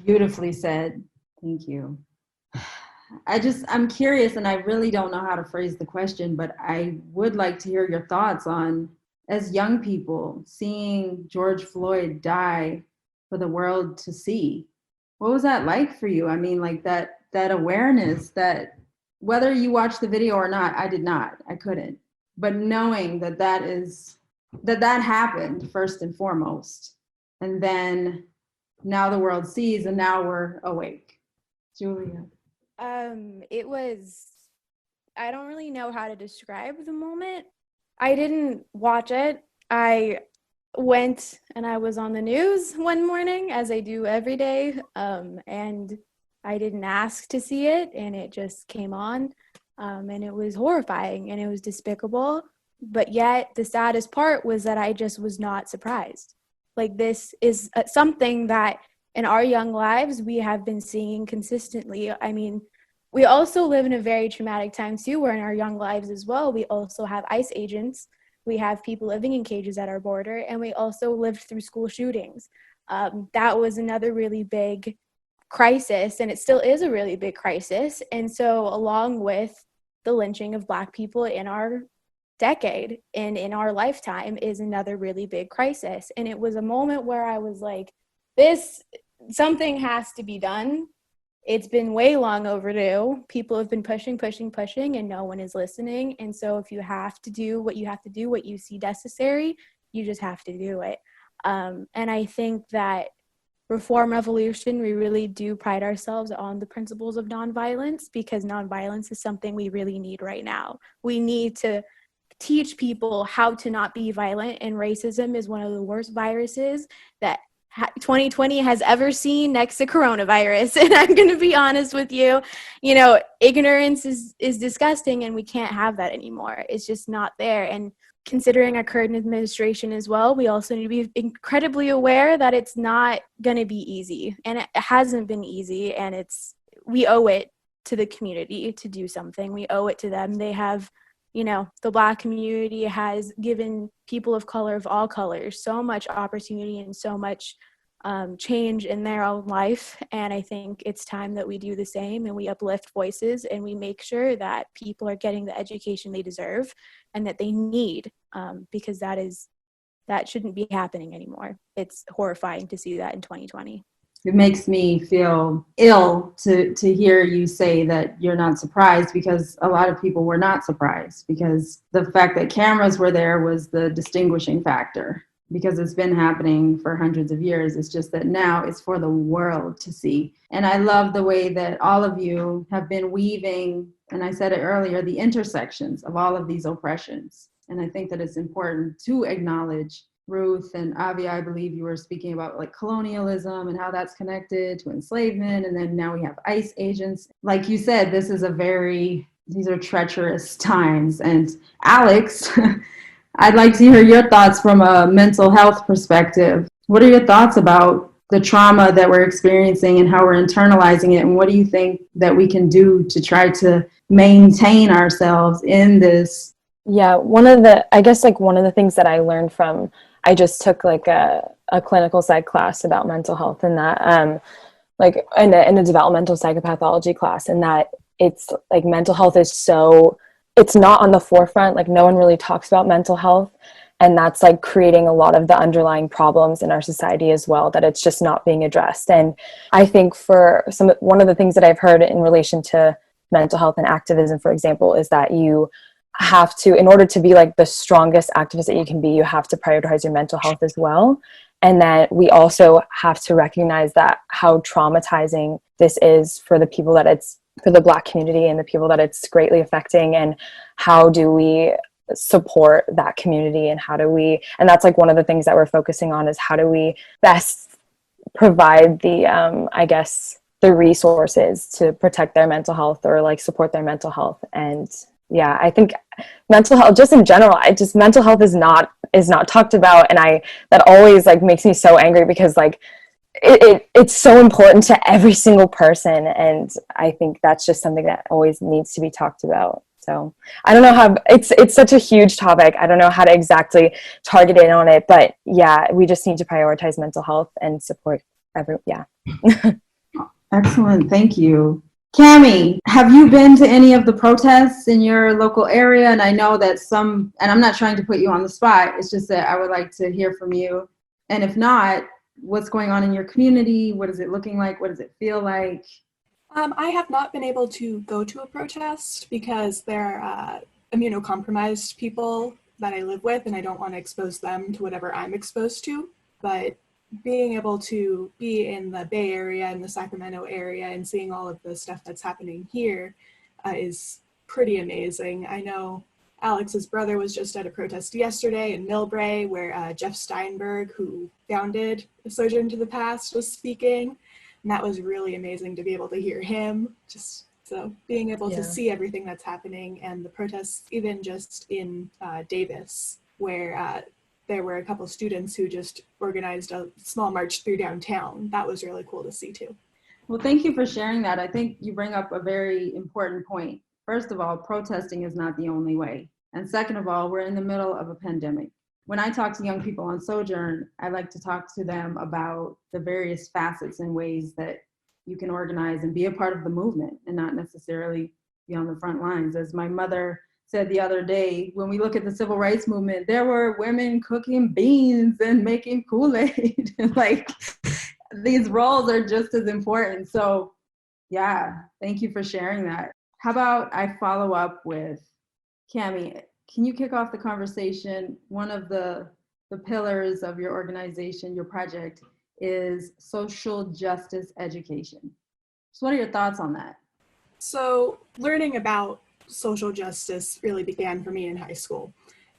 Beautifully said. Thank you. I'm curious, and I really don't know how to phrase the question, but I would like to hear your thoughts on, as young people, seeing George Floyd die for the world to see. What was that like for you? I mean, like that awareness that whether you watched the video or not, I did not, I couldn't. But knowing that happened first and foremost, and then now the world sees, and now we're awake. Julia. It was, I don't really know how to describe the moment. I didn't watch it. I went and I was on the news one morning, as I do every day, and I didn't ask to see it, and it just came on, and it was horrifying and it was despicable. But yet the saddest part was that I just was not surprised. Like, this is something that in our young lives we have been seeing consistently. I mean, we also live in a very traumatic time too, where in our young lives as well, we also have ICE agents, we have people living in cages at our border, and we also lived through school shootings. That was another really big crisis, and it still is a really big crisis. And so along with the lynching of Black people in our decade and in our lifetime is another really big crisis. And it was a moment where I was like, something has to be done. it's been way long overdue. People have been pushing, and no one is listening. And so if you have to do what you have to do, what you see necessary, you just have to do it. And I think that Reform Revolution, we really do pride ourselves on the principles of nonviolence, because nonviolence is something we really need right now. We need to teach people how to not be violent, and racism is one of the worst viruses that 2020 has ever seen next to coronavirus. And I'm going to be honest with you, ignorance is disgusting, and we can't have that anymore. It's just not there. And considering our current administration as well, we also need to be incredibly aware that it's not going to be easy, and it hasn't been easy, and we owe it to the community to do something. We owe it to them. They have, the Black community has given people of color, of all colors, so much opportunity and so much change in their own life. And I think it's time that we do the same, and we uplift voices, and we make sure that people are getting the education they deserve and that they need, because that shouldn't be happening anymore. It's horrifying to see that in 2020. It makes me feel ill to hear you say that you're not surprised, because a lot of people were not surprised, because the fact that cameras were there was the distinguishing factor, because it's been happening for hundreds of years. It's just that now it's for the world to see. And I love the way that all of you have been weaving, and I said it earlier, the intersections of all of these oppressions. And I think that it's important to acknowledge. Ruth and Avi, I believe you were speaking about like colonialism and how that's connected to enslavement. And then now we have ICE agents. Like you said, these are treacherous times. And Alex, I'd like to hear your thoughts from a mental health perspective. What are your thoughts about the trauma that we're experiencing and how we're internalizing it? And what do you think that we can do to try to maintain ourselves in this? Yeah, one of the things that I learned from, I just took like a clinical psych class about mental health, and that like in a developmental psychopathology class, and that it's like mental health is it's not on the forefront. Like no one really talks about mental health, and that's like creating a lot of the underlying problems in our society as well, that it's just not being addressed. And I think one of the things that I've heard in relation to mental health and activism, for example, is that you have to, in order to be like the strongest activist that you can be, you have to prioritize your mental health as well. And that we also have to recognize that how traumatizing this is for the people for the Black community and the people that it's greatly affecting, and how do we support that community, and and that's like one of the things that we're focusing on, is how do we best provide the resources to protect their mental health, or like support their mental health. And yeah, I think mental health, just in general, mental health is not talked about, and that always like makes me so angry, because like it's so important to every single person, and I think that's just something that always needs to be talked about. So I don't know how, it's such a huge topic. I don't know how to exactly target in on it, but yeah, we just need to prioritize mental health and support Excellent, thank you. Cami, have you been to any of the protests in your local area? And I know that and I'm not trying to put you on the spot, it's just that I would like to hear from you. And if not, what's going on in your community? What is it looking like? What does it feel like? I have not been able to go to a protest because they're immunocompromised people that I live with, and I don't want to expose them to whatever I'm exposed to. But being able to be in the Bay Area and the Sacramento area and seeing all of the stuff that's happening here is pretty amazing. I know Alex's brother was just at a protest yesterday in Millbrae where Jeff Steinberg, who founded A Sojourn to the Past, was speaking. And that was really amazing to be able to hear him. Just so being able to see everything that's happening, and the protests, even just in Davis, where there were a couple students who just organized a small march through downtown. That was really cool to see too. Well, thank you for sharing that. I think you bring up a very important point. First of all, protesting is not the only way. And second of all, we're in the middle of a pandemic. When I talk to young people on Sojourn, I like to talk to them about the various facets and ways that you can organize and be a part of the movement, and not necessarily be on the front lines. As my mother said the other day, when we look at the civil rights movement, there were women cooking beans and making Kool-Aid. Like, these roles are just as important. So Yeah, thank you for sharing that. How about I follow up with Cami? Can you kick off the conversation? One of the pillars of your organization, your project, is social justice education. So what are your thoughts on that? So learning about social justice really began for me in high school.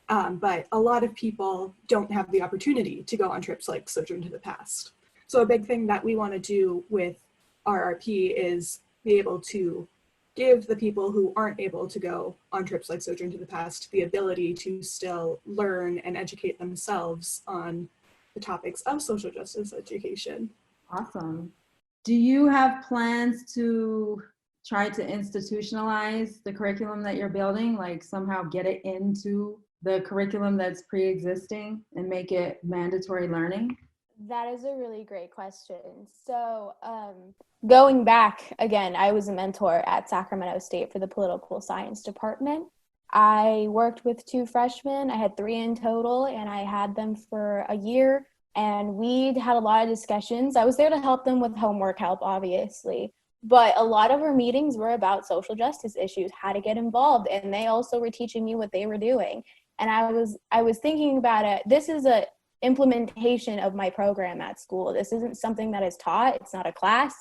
But a lot of people don't have the opportunity to go on trips like Sojourn to the Past. So a big thing that we want to do with RRP is be able to give the people who aren't able to go on trips like Sojourn to the Past the ability to still learn and educate themselves on the topics of social justice education. Awesome. Do you have plans to try to institutionalize the curriculum that you're building, like somehow get it into the curriculum that's pre-existing and make it mandatory learning? That is a really great question. So, going back again, I was a mentor at Sacramento State for the political science department. I worked with 2 freshmen. I had 3 in total, and I had them for a year. And we had a lot of discussions. I was there to help them with homework help, obviously. But a lot of our meetings were about social justice issues, how to get involved. And they also were teaching me what they were doing. And I was thinking about it. This is a implementation of my program at school. This isn't something that is taught. It's not a class.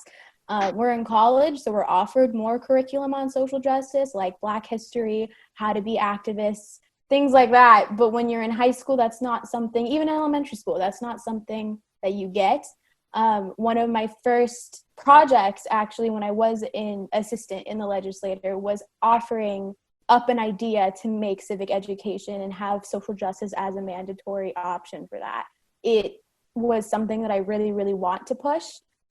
We're in college, so we're offered more curriculum on social justice, like Black history, how to be activists, things like that. But when you're in high school, that's not something, even elementary school, that's not something that you get. One of my first projects, actually, when I was an assistant in the legislature, was offering up an idea to make civic education and have social justice as a mandatory option for that. It was something that I really, really want to push.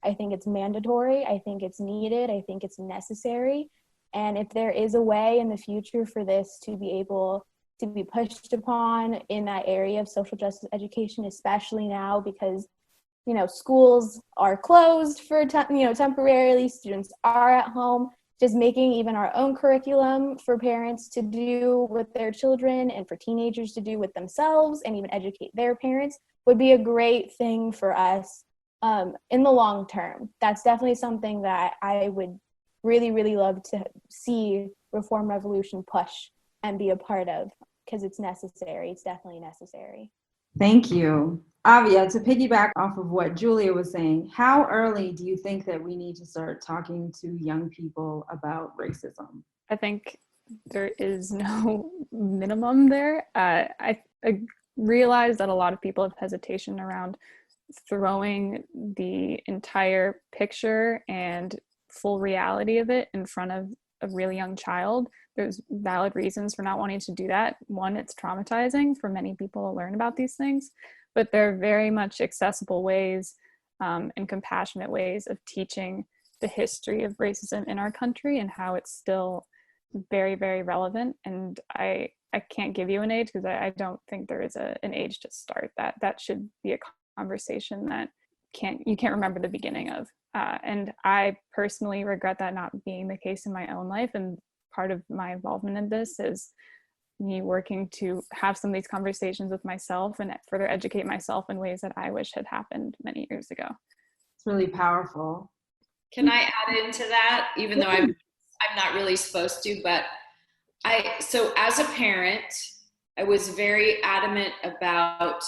I think it's mandatory. I think it's needed. I think it's necessary. And if there is a way in the future for this to be able to be pushed upon in that area of social justice education, especially now because, you know, schools are closed for, temporarily, students are at home, just making even our own curriculum for parents to do with their children and for teenagers to do with themselves and even educate their parents would be a great thing for us in the long term. That's definitely something that I would really, really love to see Reform Revolution push and be a part of, because it's necessary. It's definitely necessary. Thank you. Avia, to piggyback off of what Julia was saying, how early do you think that we need to start talking to young people about racism? I think there is no minimum there. I realize that a lot of people have hesitation around throwing the entire picture and full reality of it in front of a really young child. There's valid reasons for not wanting to do that. One, it's traumatizing for many people to learn about these things, but there are very much accessible ways and compassionate ways of teaching the history of racism in our country and how it's still very, very relevant. And I can't give you an age because I don't think there is an age to start that. That should be a conversation that you can't remember the beginning of. And I personally regret that not being the case in my own life. And part of my involvement in this is me working to have some of these conversations with myself and further educate myself in ways that I wish had happened many years ago. It's really powerful. Can I add into that, even though I'm not really supposed to, but so as a parent, I was very adamant about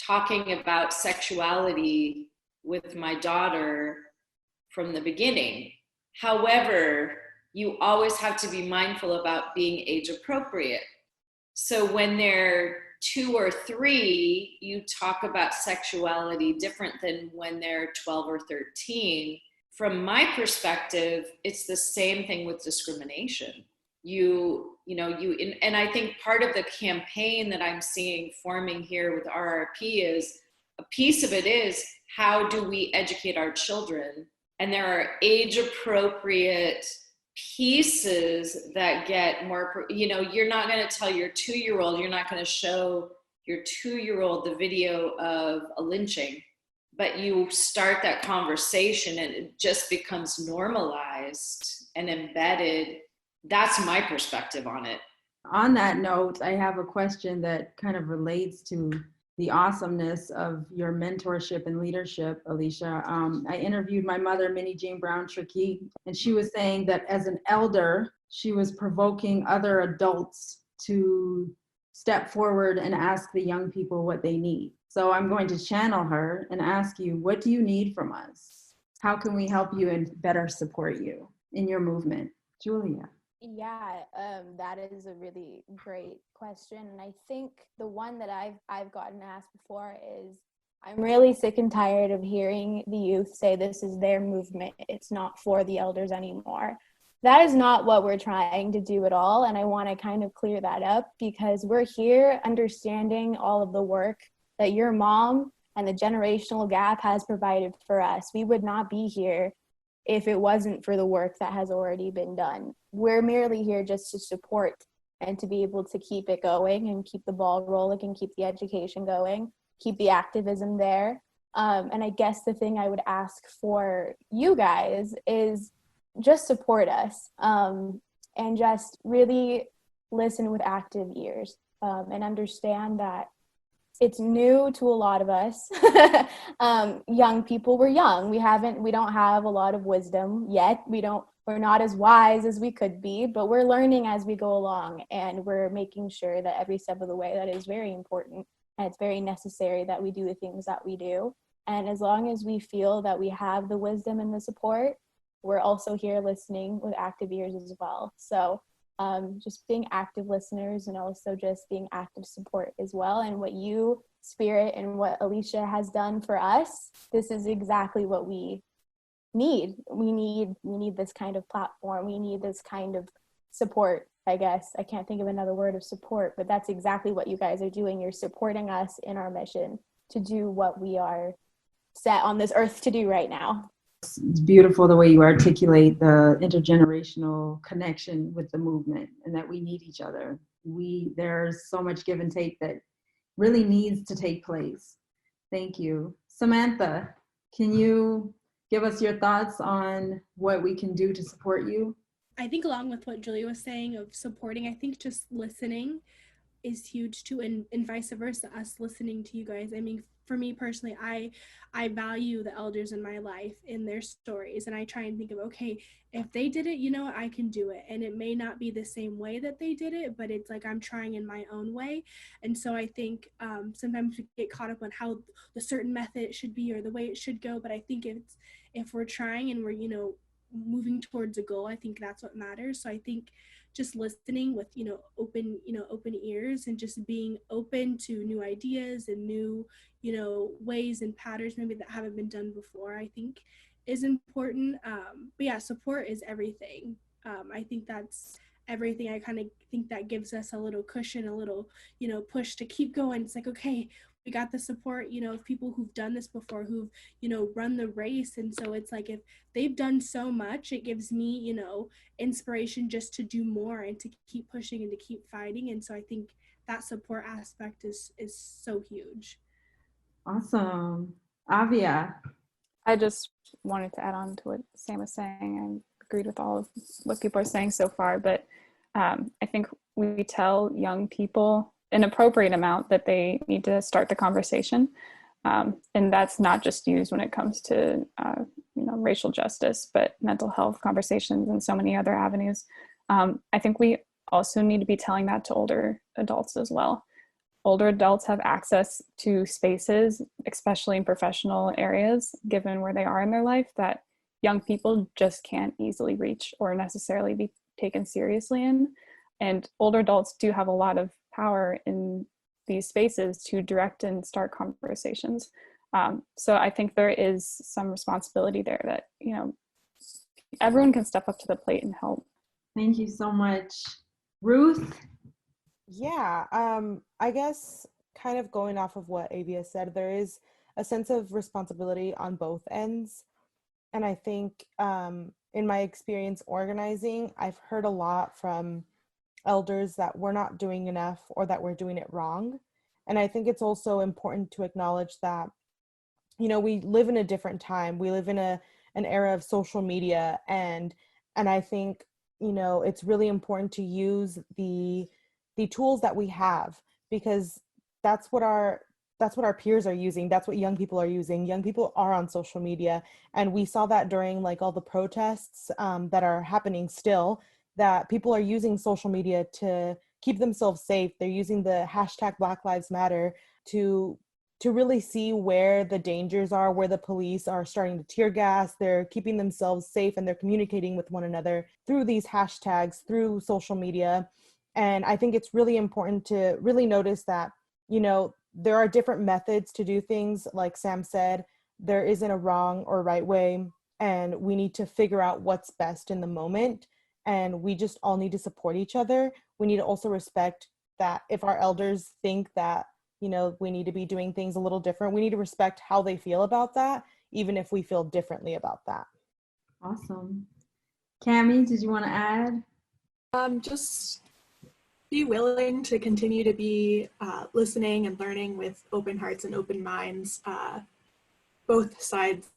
talking about sexuality with my daughter from the beginning. However, you always have to be mindful about being age appropriate. So when they're 2 or 3, you talk about sexuality different than when they're 12 or 13. From my perspective, it's the same thing with discrimination. And I think part of the campaign that I'm seeing forming here with RRP is a piece of it is how do we educate our children? And there are age appropriate pieces that get more, you're not going to tell your 2-year-old, you're not going to show your 2-year-old the video of a lynching, but you start that conversation and it just becomes normalized and embedded. That's my perspective on it. On that note, I have a question that kind of relates to the awesomeness of your mentorship and leadership, Alicia. I interviewed my mother, Minnie Jean Brown Trickey, and she was saying that as an elder, she was provoking other adults to step forward and ask the young people what they need. So I'm going to channel her and ask you, what do you need from us? How can we help you and better support you in your movement? Julia. Yeah, that is a really great question. And I think the one that I've gotten asked before is, I'm really sick and tired of hearing the youth say this is their movement. It's not for the elders anymore. That is not what we're trying to do at all. And I want to kind of clear that up, because we're here understanding all of the work that your mom and the generational gap has provided for us. We would not be here if it wasn't for the work that has already been done. We're merely here just to support and to be able to keep it going and keep the ball rolling and keep the education going, keep the activism there. And I guess the thing I would ask for you guys is just support us, and just really listen with active ears, and understand that it's new to a lot of us. Young people, we're young. We don't have a lot of wisdom yet. We're not as wise as we could be, but we're learning as we go along, and we're making sure that every step of the way, that is very important, and it's very necessary that we do the things that we do. And as long as we feel that we have the wisdom and the support, we're also here listening with active ears as well. So just being active listeners, and also just being active support as well. And what you, Spirit, and what Alicia has done for us, this is exactly what we need. We need this kind of platform. We need this kind of support, I guess. I can't think of another word of support, but that's exactly what you guys are doing. You're supporting us in our mission to do what we are set on this earth to do right now. It's beautiful the way you articulate the intergenerational connection with the movement, and that we need each other. There's so much give and take that really needs to take place. Thank you. Samantha, can you give us your thoughts on what we can do to support you? I think along with what Julia was saying of supporting, I think just listening is huge too, and vice versa, us listening to you guys. I mean, for me personally, I value the elders in my life, in their stories, and I try and think of, okay, if they did it, I can do it. And it may not be the same way that they did it, but it's like I'm trying in my own way. And so I think sometimes we get caught up on how the certain method should be or the way it should go. But I think if we're trying and we're moving towards a goal, I think that's what matters. So I think just listening with open ears, and just being open to new ideas and new ways and patterns maybe that haven't been done before, I think is important. But yeah, support is everything. I think that's everything. I kind of think that gives us a little cushion, a little push to keep going. It's like, okay, we got the support of people who've done this before, who've run the race. And so it's like, if they've done so much, it gives me inspiration just to do more and to keep pushing and to keep fighting. And so I think that support aspect is so huge. Awesome. Avia. I just wanted to add on to what Sam was saying. I agreed with all of what people are saying so far, but I think we tell young people an appropriate amount that they need to start the conversation. And that's not just used when it comes to racial justice, but mental health conversations and so many other avenues. I think we also need to be telling that to older adults as well. Older adults have access to spaces, especially in professional areas, given where they are in their life, that young people just can't easily reach or necessarily be taken seriously in. And older adults do have a lot of power in these spaces to direct and start conversations. So I think there is some responsibility there that, everyone can step up to the plate and help. Thank you so much. Ruth? Yeah, I guess kind of going off of what Avia said, there is a sense of responsibility on both ends. And I think in my experience organizing, I've heard a lot from elders that we're not doing enough or that we're doing it wrong. And I think it's also important to acknowledge that, we live in a different time. We live in an era of social media. And I think, it's really important to use the tools that we have, because that's what our that's what our peers are using. That's what young people are using. Young people are on social media. And we saw that during like all the protests that are happening still, that people are using social media to keep themselves safe. They're using the hashtag Black Lives Matter to really see where the dangers are, where the police are starting to tear gas. They're keeping themselves safe, and they're communicating with one another through these hashtags, through social media. And I think it's really important to really notice that, you know, there are different methods to do things. Like Sam said, there isn't a wrong or right way, and we need to figure out what's best in the moment. And we just all need to support each other. We need to also respect that if our elders think that, you know, we need to be doing things a little different, we need to respect how they feel about that, even if we feel differently about that. Awesome. Cami, did you want to add? Just be willing to continue to be listening and learning with open hearts and open minds, both sides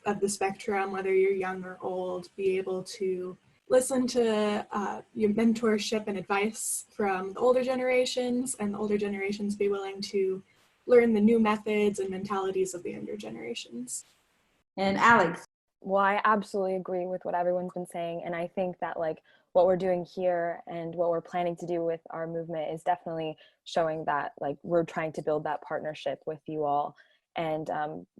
of the spectrum, whether you're young or old. Be able to listen to your mentorship and advice from the older generations, and the older generations be willing to learn the new methods and mentalities of the younger generations. And Alex. Well, I absolutely agree with what everyone's been saying. And I think that like what we're doing here and what we're planning to do with our movement is definitely showing that like we're trying to build that partnership with you all and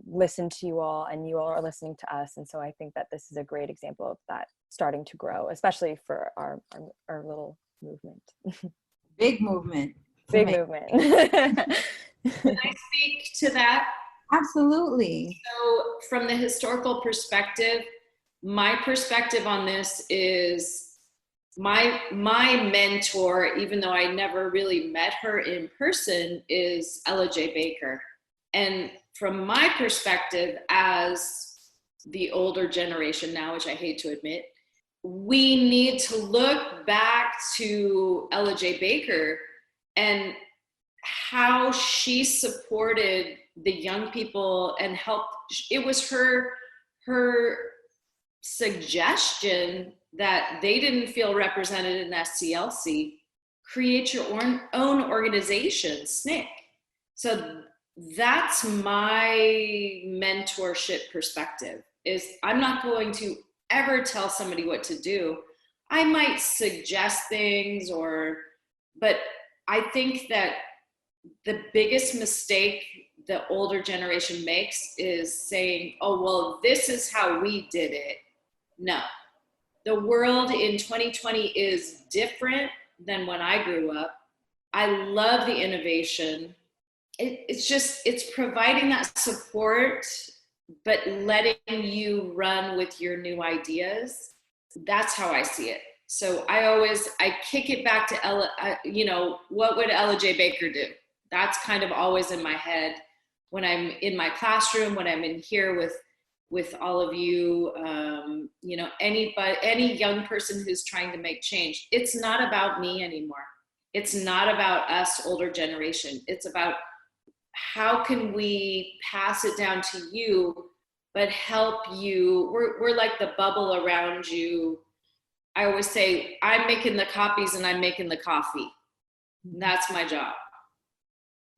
listen to you all, and you all are listening to us. And so I think that this is a great example of that starting to grow, especially for our little movement. Big movement. Big movement. Can I speak to that? Absolutely. So from the historical perspective, my perspective on this is my mentor, even though I never really met her in person, is Ella J. Baker. And from my perspective as the older generation now, which I hate to admit, we need to look back to Ella J. Baker and how she supported the young people and helped. It was her suggestion that they didn't feel represented in SCLC. Create your own organization, SNCC. So that's my mentorship perspective, is I'm not going to ever tell somebody what to do. I might suggest things, but I think that the biggest mistake the older generation makes is saying, oh, well, this is how we did it. No, the world in 2020 is different than when I grew up. I love the innovation. It's providing that support, but letting you run with your new ideas. That's how I see it. So I kick it back to Ella, what would Ella J. Baker do? That's kind of always in my head when I'm in my classroom, when I'm in here with all of you, any young person who's trying to make change. It's not about me anymore. It's not about us, older generation. It's about how can we pass it down to you, but help you. We're like the bubble around you. I always say, I'm making the copies and I'm making the coffee. That's my job.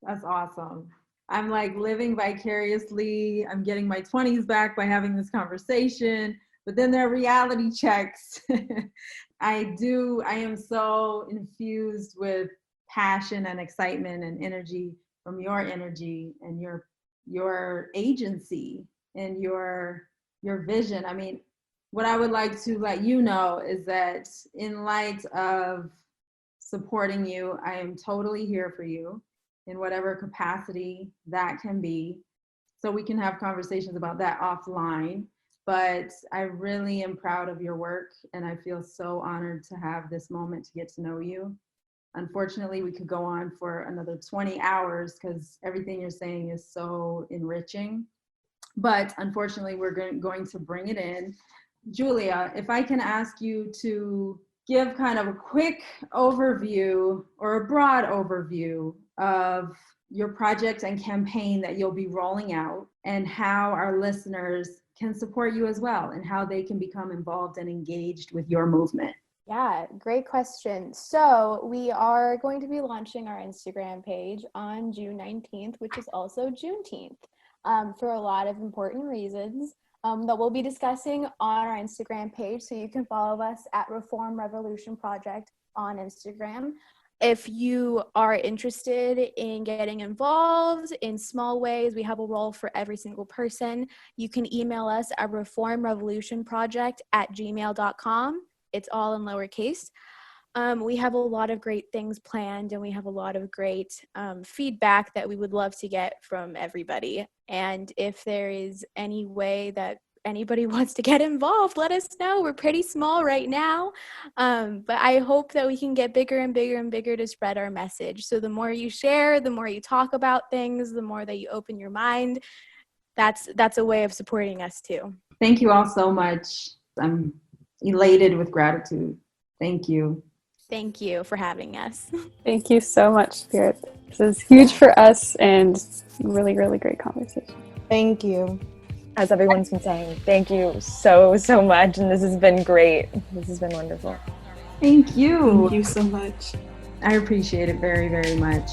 That's awesome. I'm like living vicariously. I'm getting my 20s back by having this conversation, but then there are reality checks. I am so infused with passion and excitement and energy from your energy and your agency and your vision. I mean, what I would like to let you know is that in light of supporting you, I am totally here for you in whatever capacity that can be. So we can have conversations about that offline. But I really am proud of your work, and I feel so honored to have this moment to get to know you. Unfortunately, we could go on for another 20 hours because everything you're saying is so enriching. But unfortunately, we're going to bring it in. Julia, if I can ask you to give kind of a quick overview or a broad overview of your project and campaign that you'll be rolling out, and how our listeners can support you as well, and how they can become involved and engaged with your movement. Yeah, great question. So we are going to be launching our Instagram page on June 19th, which is also Juneteenth, for a lot of important reasons that we'll be discussing on our Instagram page. So you can follow us at Reform Revolution Project on Instagram. If you are interested in getting involved in small ways, we have a role for every single person. You can email us at reformrevolutionproject@gmail.com. It's all in lowercase. We have a lot of great things planned, and we have a lot of great feedback that we would love to get from everybody. And if there is any way that anybody wants to get involved, let us know. We're pretty small right now, but I hope that we can get bigger and bigger and bigger to spread our message. So the more you share, the more you talk about things, the more that you open your mind, that's a way of supporting us too. Thank you all so much. I'm elated with gratitude. Thank you. Thank you for having us. Thank you so much, Spirit. This is huge for us and really, really great conversation. Thank you. As everyone's been saying, thank you so much. And this has been great. This has been wonderful. Thank you. Thank you so much. I appreciate it very, very much.